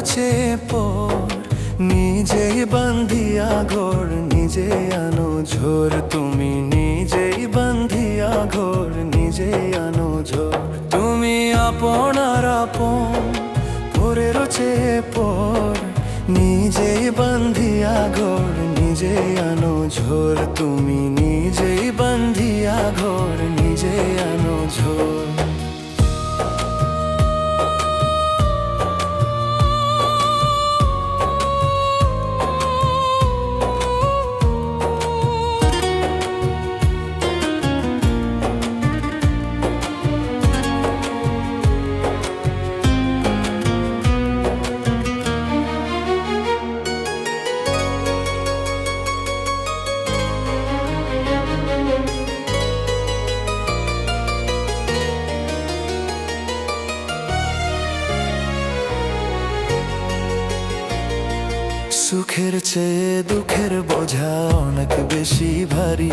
চেয়ে পর নিজেই বান্ধিয়া ঘর নিজে আনো ঝোর তুমি নিজেই বান্ধিয়া ঘর নিজে আনো ঝোর তুমি আপনার আপন পরের চেয়ে পর নিজেই বান্ধিয়া ঘর নিজে আনো ঝোর তুমি নিজেই বান্ধিয়া ঘর নিজে আনো ঝোর সুখের চেয়ে দুঃখের বোঝা অনেক বেশি ভারী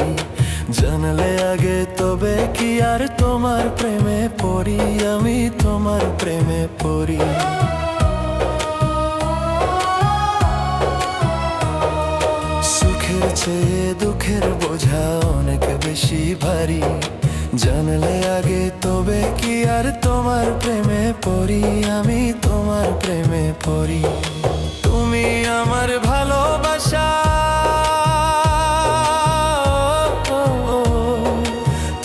জানলে আগে তবে কি আর তোমার প্রেমে পড়ি আমি তোমার প্রেমে পড়ি সুখের চেয়ে দুঃখের বোঝা অনেক বেশি ভারী জানলে আগে তবে কি আর তোমার প্রেমে পড়ি আমি তোমার প্রেমে পড়ি তুমি আমার ভালোবাসা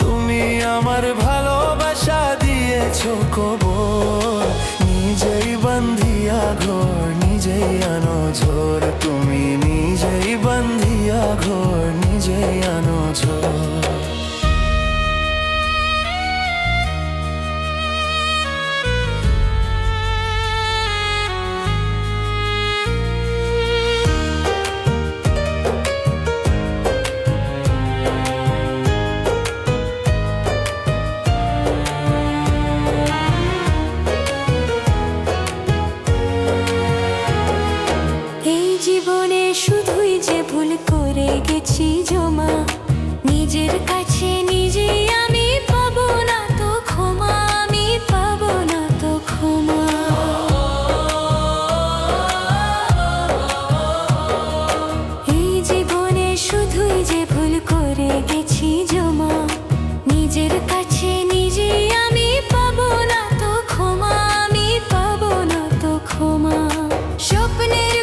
তুমি আমার ভালোবাসা দিয়েছো কবর নিজেই বান্ধিয়া ঘর নিজেই আনো ঝোর তুমি নিজেই বান্ধিয়া ঘর নিজেই আনো ঝোর জীবনে শুধুই যে ভুল করে গেছি জমা নিজের কাছে নিজেই আমি পাবো না তো ক্ষমা আমি পাবো না তো ক্ষমা এই জীবনে শুধুই যে ভুল করে গেছি জমা নিজের কাছে নিজেই আমি পাবো না তো ক্ষমা আমি পাবো না তো ক্ষমা স্বপ্নের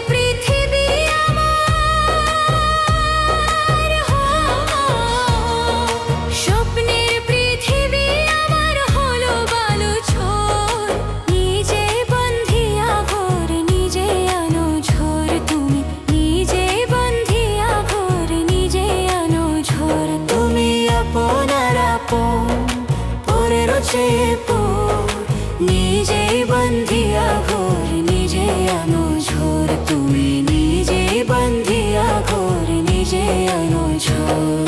নিজেই বান্ধিয়া ঘর নিজে আনো ঝোর তুমি নিজেই বান্ধিয়া ঘর নিজে আনো ঝোর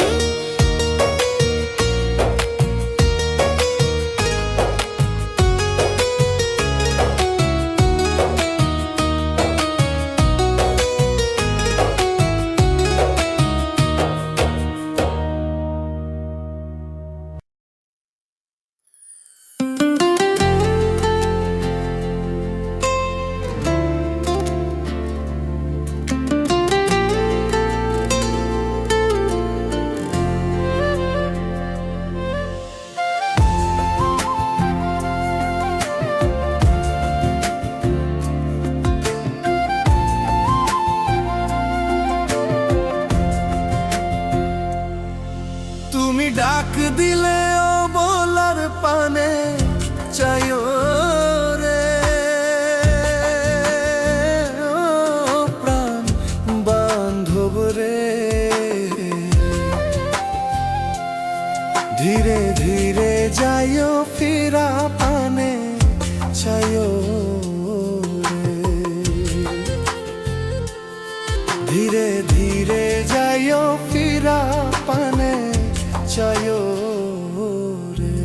ডাক দিলে ও বলার পানে চাইও রে ও প্রাণ বান্ধব রে ধীরে ধীরে যাইও ফিরা পানে চাইও রে ধীরে ধীরে যাইও ফিরা পানে চাইও রে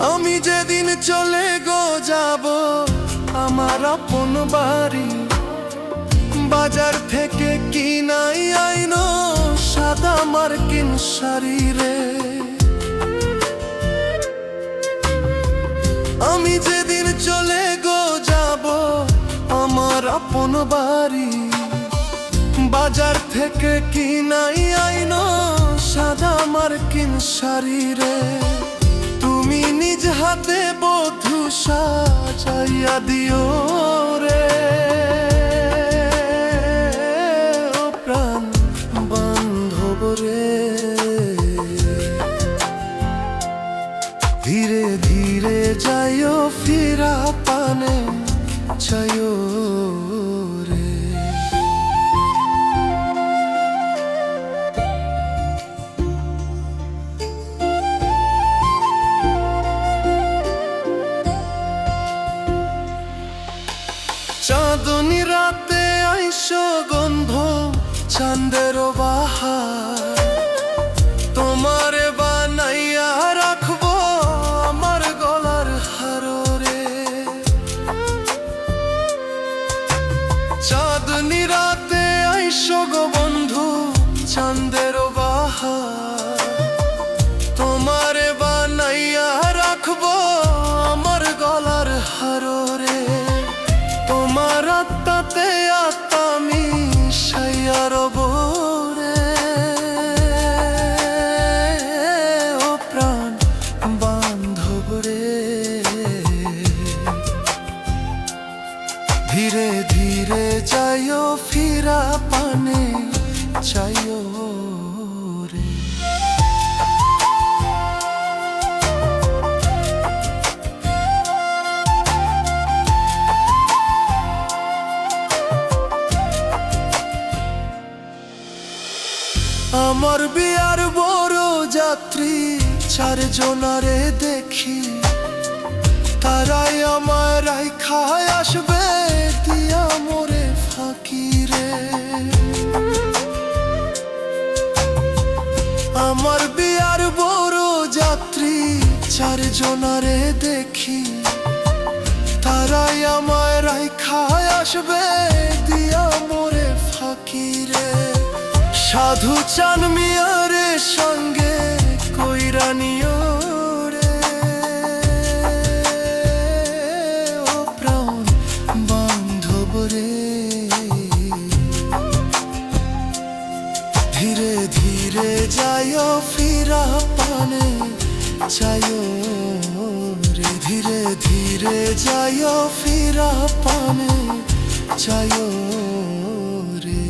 আমি যেদিন চলে গো যাব আমার আপন বাড়ি, বাজার থেকে কিনাই আইনো সাদা মার্কিন শাড়ি রে। আমি যেদিন চলে গো যাব আমার আপন বাড়ি, বাজার থেকে কিনাই আইনো সাদা মার্কিন শাড়ি রে। তুমি নিজ হাতে বধূ সাজাইয়া দিও রে, ও প্রাণ বান্ধব রে। ধীরে ধীরে যাইও ফিরা পানে চাইও রে। চাঁদনি রাতে আইসো গন্ধ চাঁদের বাহার, তোমারে বানাইয়া রাখবো আমার গলার হারো রে। চাঁদনি রাতে আইসো গো বন্ধু চাঁদের বাহার, তোমারে বানাইয়া রাখবো আমার গলার হারো রে। তোমার আত্মাতে আত্মা মিশাইয়া রব রে, ও প্রাণ বান্ধব রে। ধীরে ধীরে যাইও ফিরা পানে চাইও রে। আমার বিয়ার বড় যাত্রী চারজনারে দেখি, তারাই আমার রাইখায় আসবে দিয়া মোরে ফাঁকি রে। আমার বিয়ার বড় যাত্রী চারজনারে দেখি, তারাই আমার রাইখায় আসবে দিয়া মোরে ফাঁকি রে। সাধু চান মিয়ারে সঙ্গে কইরা নিও রে, ও প্রাণ বান্ধব রে। ধীরে ধীরে যাইও ফিরা পানে চাইও রে। ধীরে ধীরে যাইও ফিরা পানে চাইও রে।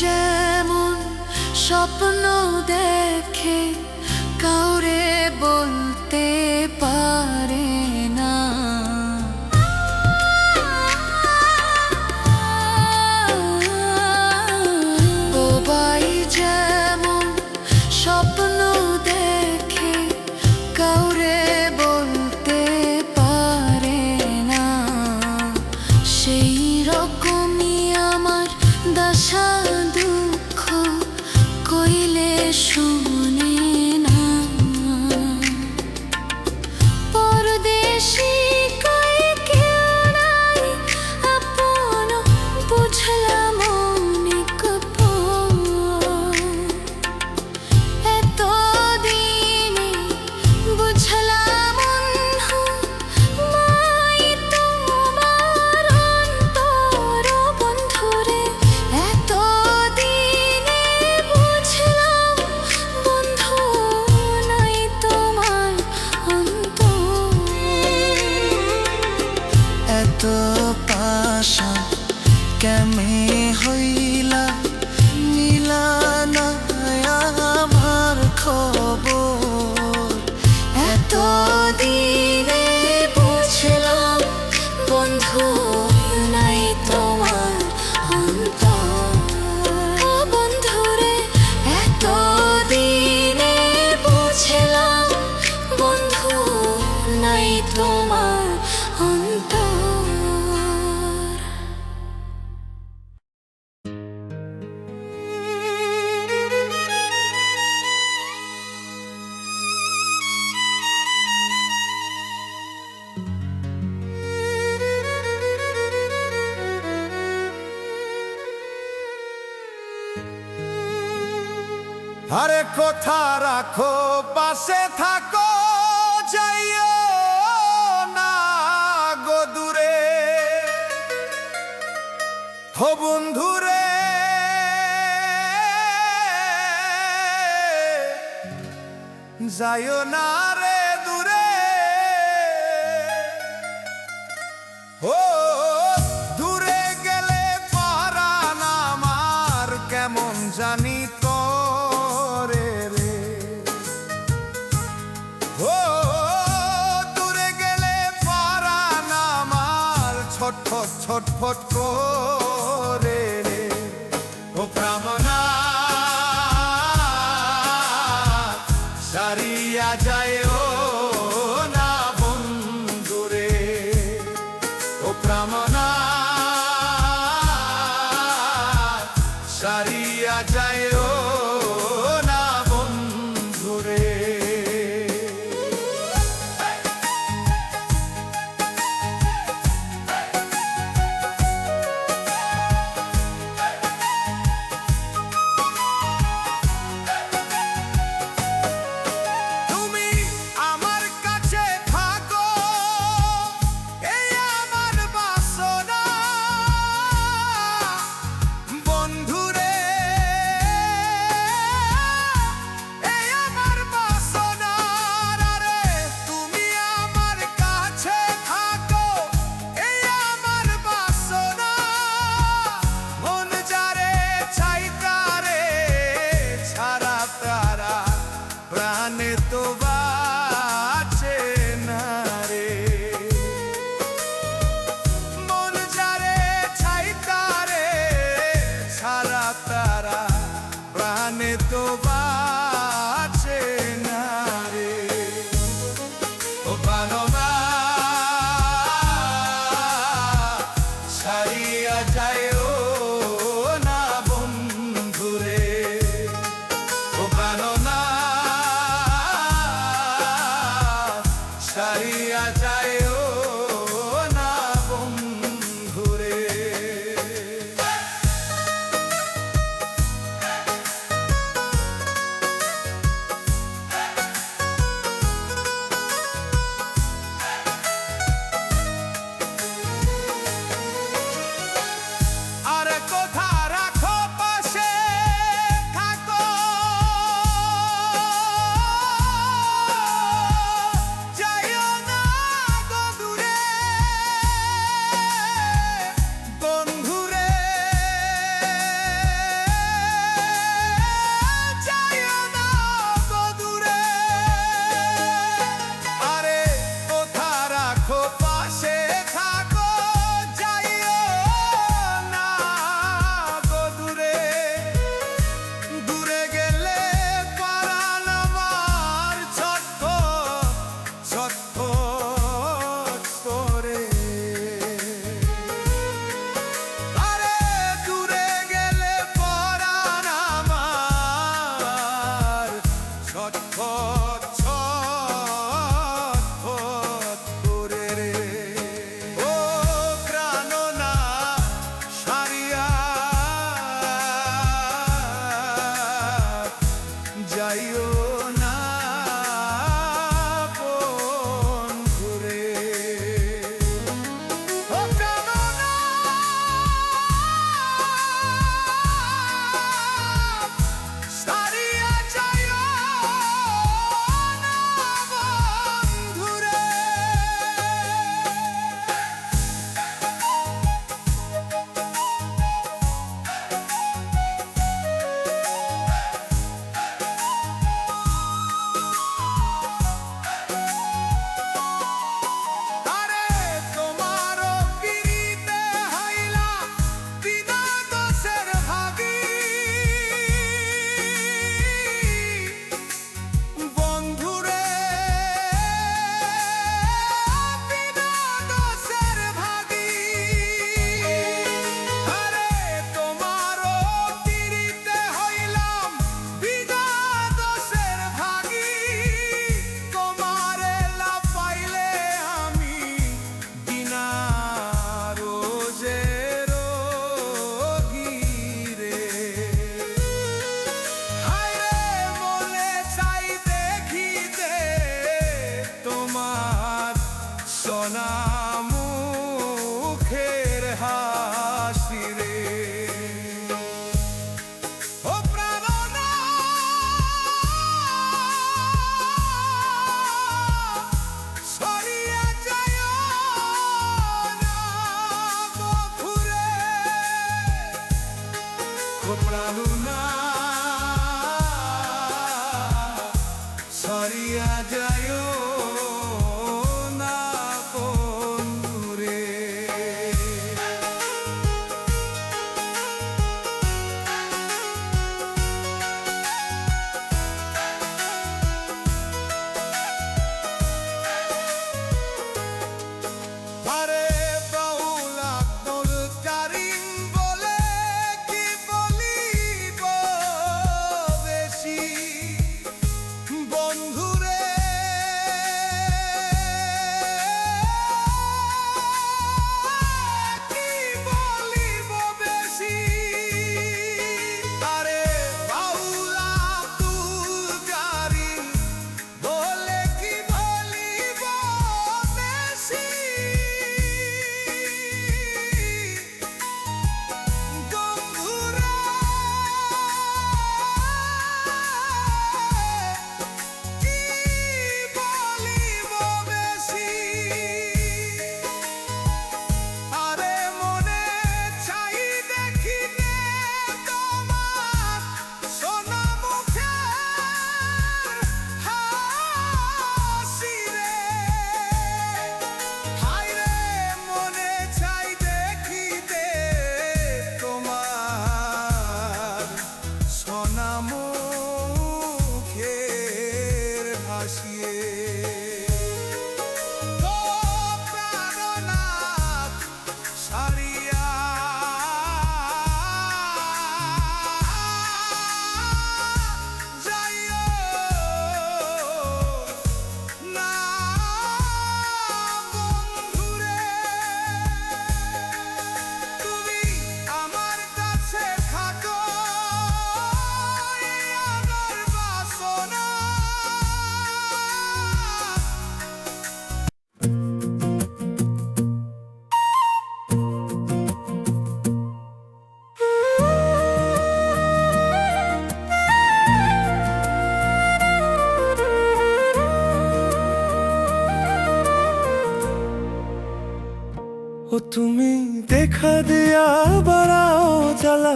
যেমন স্বপ্ন দেখে কাউরে বলতে পারে না, বোবাই যেমন স্বপ্ন দেখে কাউরে বলতে পারে না, সেই রকমই আমার দশা দুঃখ কইলে শোনে না। পরদেশি কই কেউ নাই আপন, বুঝলাম অনেক পর। এতদিনে বুঝলাম মাই তোমার অন্তর বন্ধুরে, এতদিনে বুঝলাম বন্ধু নাই তোমার অন্তর। এত পাশা কেমে হইলা, নিলা না আমার খবর। এতদিনে বুঝলাম বন্ধু নাই তোমার অন্তর। ও বন্ধুরে, এতদিনে বুঝলাম বন্ধু নাই তোমার অন্তর। আরে কোথা রাখো পাশে থাকো, যাইও না গো দূরে। হো বন্ধুরে যাইও না রে দূরে। ও দূরে গেলে পরাণ আমার কেমন জানি করে রে। ও দূরে গেলে পরাণ আমার ছটফট ছটফট করে রে। ও প্রাণনা সারিয়া যায় না বন্ধুরে। ও প্রাণনা সারিয়া যায় না বন্ধুরে। মুখের হাসি রে ও প্রাণনা সরিয়া যায় না বন্ধুরে ও প্রাণনা সরিয়া যায় না বন্ধুরে আরে বাউলা তোর কারিম বলে কি বলিব বেশি বন্ধুরে কি বলিব বেশি আরে বাউলা তুল কারিম বলে কি বলিব বেশি বন্ধুরে কি বলিব বেশি আরে মনে চাই দেখিতে তোমার সোনা মুখের হাসি রে হায় রে মনে চাই দেখিতে তোমার সোনা মুখের হাসিয়ে ও প্রাণনাথ সারিয়া যাইও না বন্ধুরে তুমি আমার কাছে থাকো এই আমার বাসনা ও তুমি দেখা দিয়া বাড়াও জ্বালা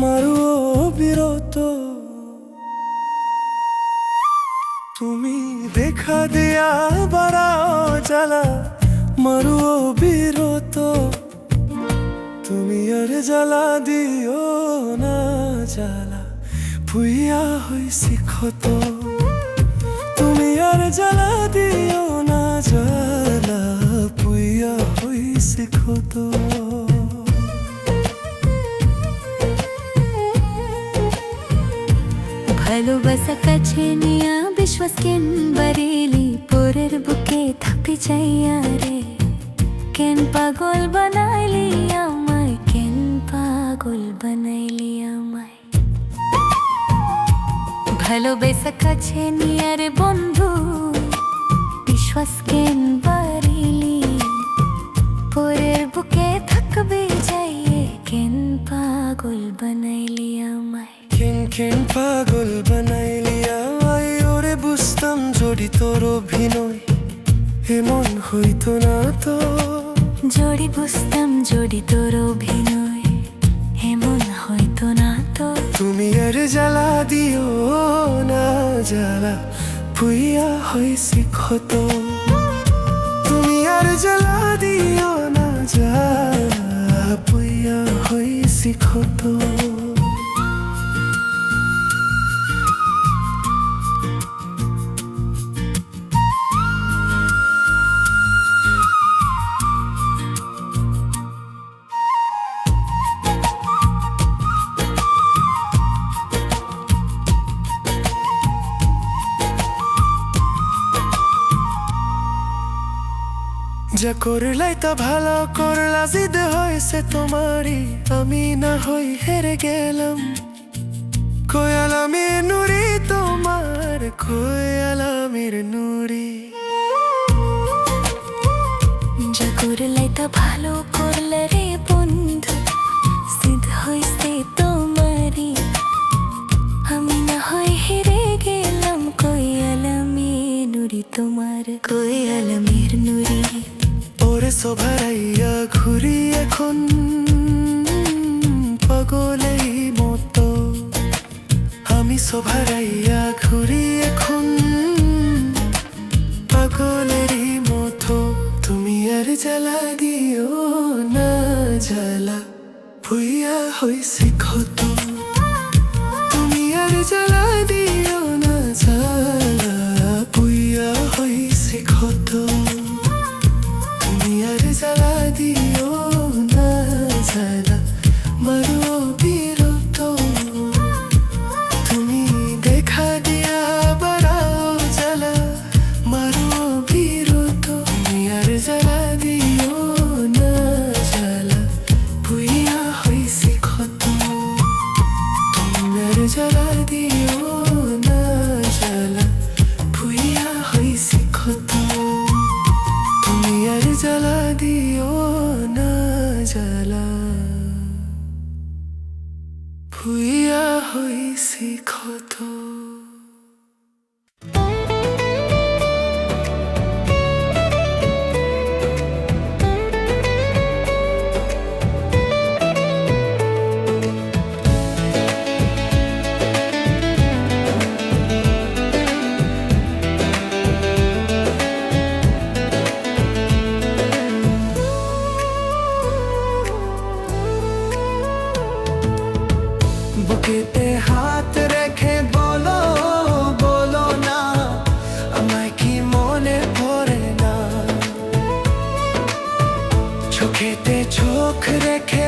মারো বিরত তুমি দেখা দিয়া বাড়াও জ্বালা মারো বিরত তুমি আর জ্বালা দিও না জ্বালা ভুইয়া হইছি ক্ষত তুমি আর জ্বালা দিও না জ্বালা ভুইয়া হইছি ক্ষত ভালোবাসা কাছে নিয়া বিশ্বাস কেন বারেলি পরের বুকে থাপি চাইয়া রে কেন পাগল বানাইলি আমায় কেন পাগল বানাইলি আমায় ভালোবাসা কাছে নিয়া রে বন্ধু বিশ্বাস কেন বারেলি পরের বুকে থাকবে যাইয়ে কেন পাগল বানাইলি আমায় কেন কেন পাগল বানাইলি আমায় ওরে বুঝতাম যদি তোর অভিনয় এমন হইতো না তো জড়ি বুঝতাম যদি তোর অভিনয় এমন হয়তো না তো তুমি আর জ্বালা দিও না জ্বালা ভুইয়া হইছি ক্ষত তুমি আর জ্বালা দিও না জ্বালা ভুইয়া হইছি ক্ষত যা করলাই তা ভালো করলা জিদ হয়েছে তোমারই আমি না হই হেরে গেলাম কোয়ালামের নুরি তোমার কোয়ালামের নুরি করলে তা ভালো করলে রে বন্ধু সিদ্ধ হইছে তোমারি আমি না হয় হেরে গেলাম কই আলমের নুরি তোমার কই আলমের নুরি ওরে সোভারাইয়া ঘুরি এখন পাগলেই মতো আমি সোভারাইয়া ঘুরি এখন পাগলেরই মতো তুমি আর জ্বালা দিও না জ্বালা ভুইয়া হইছে ক্ষত তুমি আর জ্বালা দিও না জ্বালা ভুইয়া হইছে ক্ষত তুমি আর জ্বালা দিও না জ্বালা মারো বিরত তুমি দেখা দিয়া বাড়াও জ্বালা মারো বিরত তুমি আর জ্বালা দিও না জ্বালা ভুইয়া হইছে ক্ষত তুমি আর জ্বালা দিও না জ্বালা ভুইয়া হইছে ক্ষত তুমি আর জ্বালা দিও না জ্বালা ভুইয়া হইছে ক্ষত বুকেতে হাত রেখে বলো বলো না আমায় কি মনে পড়ে না চোখেতে চোখ রেখে